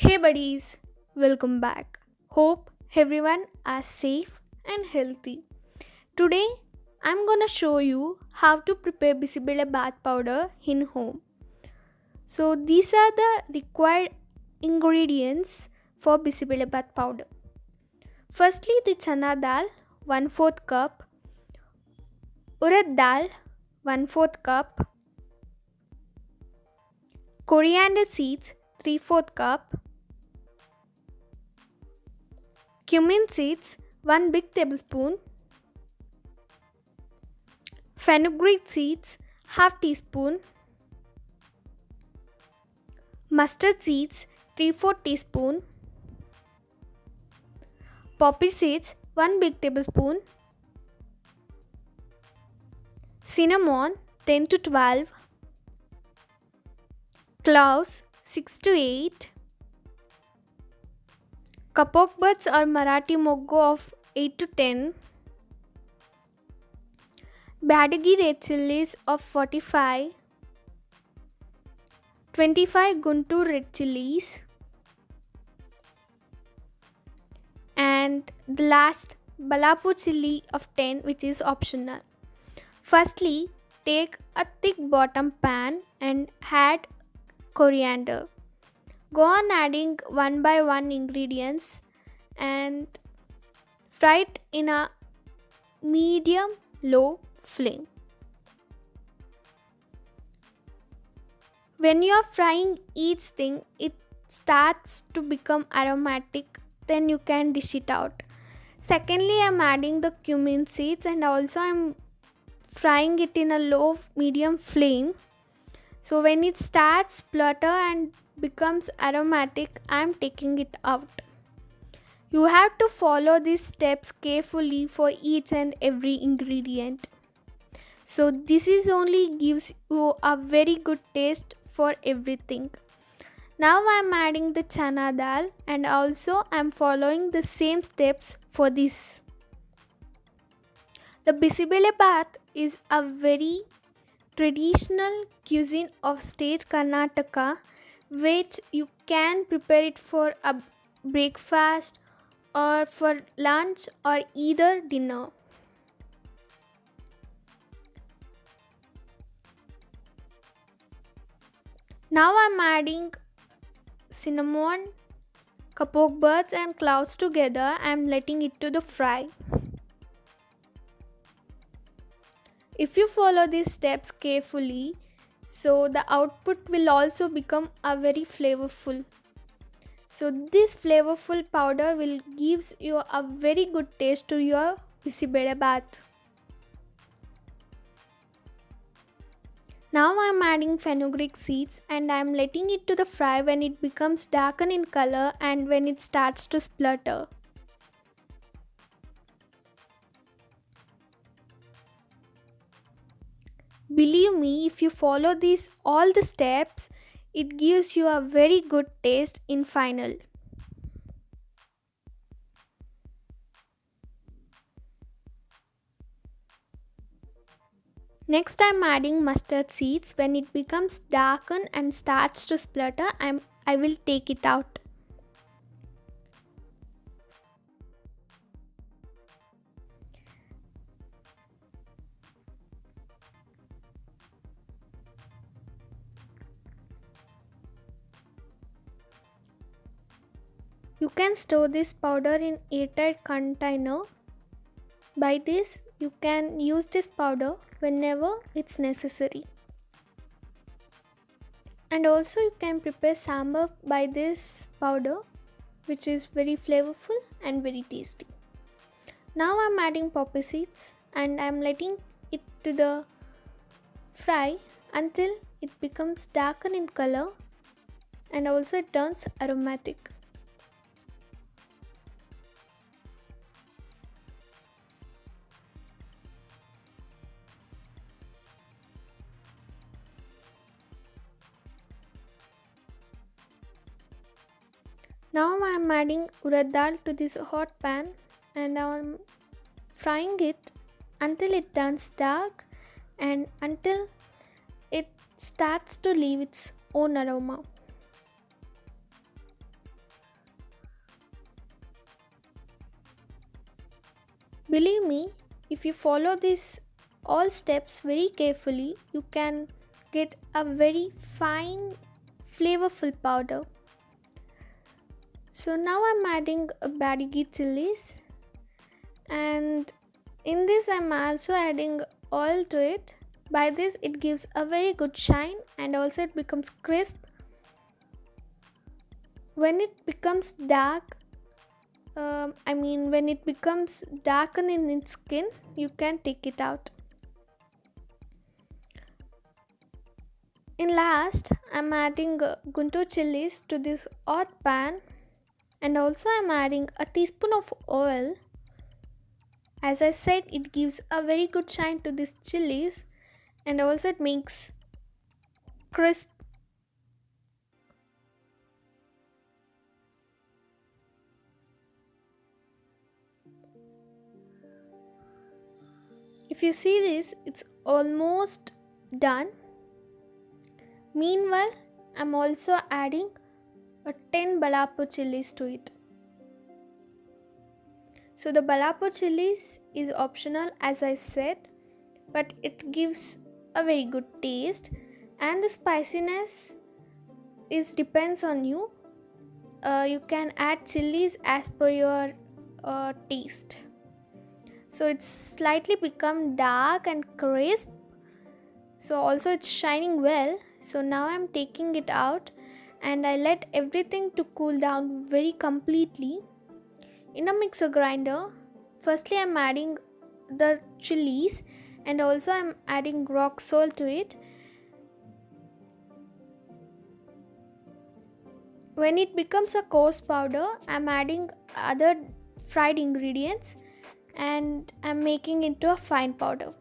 Hey buddies, welcome back. Hope everyone are safe and healthy. Today I'm gonna show you how to prepare BisiBelebath powder in home. So these are the required ingredients for BisiBelebath powder. Firstly, the Chana daal 1/4 cup, Urad daal 1/4 cup, Coriander seeds 3/4 cup, cumin seeds 1 big tablespoon, Fenugreek seeds half teaspoon, mustard seeds 3/4 teaspoon, poppy seeds 1 big tablespoon, cinnamon 10 to 12, cloves 6 to 8, kapok buds or Marathi moggo of 8 to 10, Bydagi red chillies of 45, 25 Guntur red chillies, and the last Ballapur Chilli of 10, which is optional. Firstly, take a thick bottom pan and add coriander. Go on adding one by one ingredients and fry it in a medium low flame. When you are frying each thing, it starts to become aromatic, then you can dish it out. Secondly, I'm adding the cumin seeds and also I'm frying it in a low medium flame. So when it starts splutter and becomes aromatic, I'm taking it out. You have to follow these steps carefully for each and every ingredient. So this is only gives you a very good taste for everything. Now I'm adding the chana dal and also I'm following the same steps for this. The BisiBelebath is a very traditional cuisine of state Karnataka, which you can prepare it for a breakfast or for lunch or either dinner. Now I'm adding cinnamon, kapok buds and cloves together. I'm letting it to the fry. If you follow these steps carefully, so the output will also become a very flavorful. So this flavorful powder will gives you a very good taste to your BisiBelebath. Now I am adding fenugreek seeds and I am letting it to the fry when it becomes darken in color and when it starts to splutter. Believe me, if you follow these all the steps, it gives you a very good taste in final. Next I am adding mustard seeds. When it becomes darken and starts to splutter, I will take it out. You can store this powder in airtight container. By this, you can use this powder whenever it's necessary. And also you can prepare sambar by this powder, which is very flavorful and very tasty. Now I'm adding poppy seeds and I'm letting it to the fry until it becomes darken in color and also it turns aromatic. Now I am adding urad dal to this hot pan and I am frying it until it turns dark and until it starts to leave its own aroma. Believe me, if you follow these all steps very carefully, you can get a very fine, flavorful powder. So now I'm adding a Bydagi chilies, and in this I'm also adding oil to it. By this it gives a very good shine and also it becomes crisp. When it becomes dark, when it becomes darken in its skin, you can take it out. In last, I'm adding Guntur chilies to this hot pan, and also I'm adding a teaspoon of oil. As I said, it gives a very good shine to these chilies and also it makes crisp. If you see this, it's almost done. Meanwhile, I'm also adding a 10 Ballapur chilies to it. So the Ballapur chilies is optional as I said, but it gives a very good taste, and the spiciness is depends on you. You can add chilies as per your taste. So it's slightly become dark and crisp. So also it's shining well. So now I'm taking it out and I let everything to cool down very completely. In a mixer grinder, firstly I'm adding the chilies and also I'm adding rock salt to it. When it becomes a coarse powder, I'm adding other fried ingredients and I'm making into a fine powder.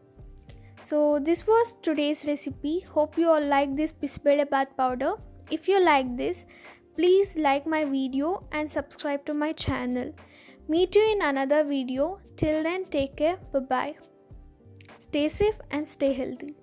So this was today's recipe. Hope you all like this BisiBelebath powder. If you like this, please like my video and subscribe to my channel. Meet you in another video. Till then, take care. Bye bye. Stay safe and stay healthy.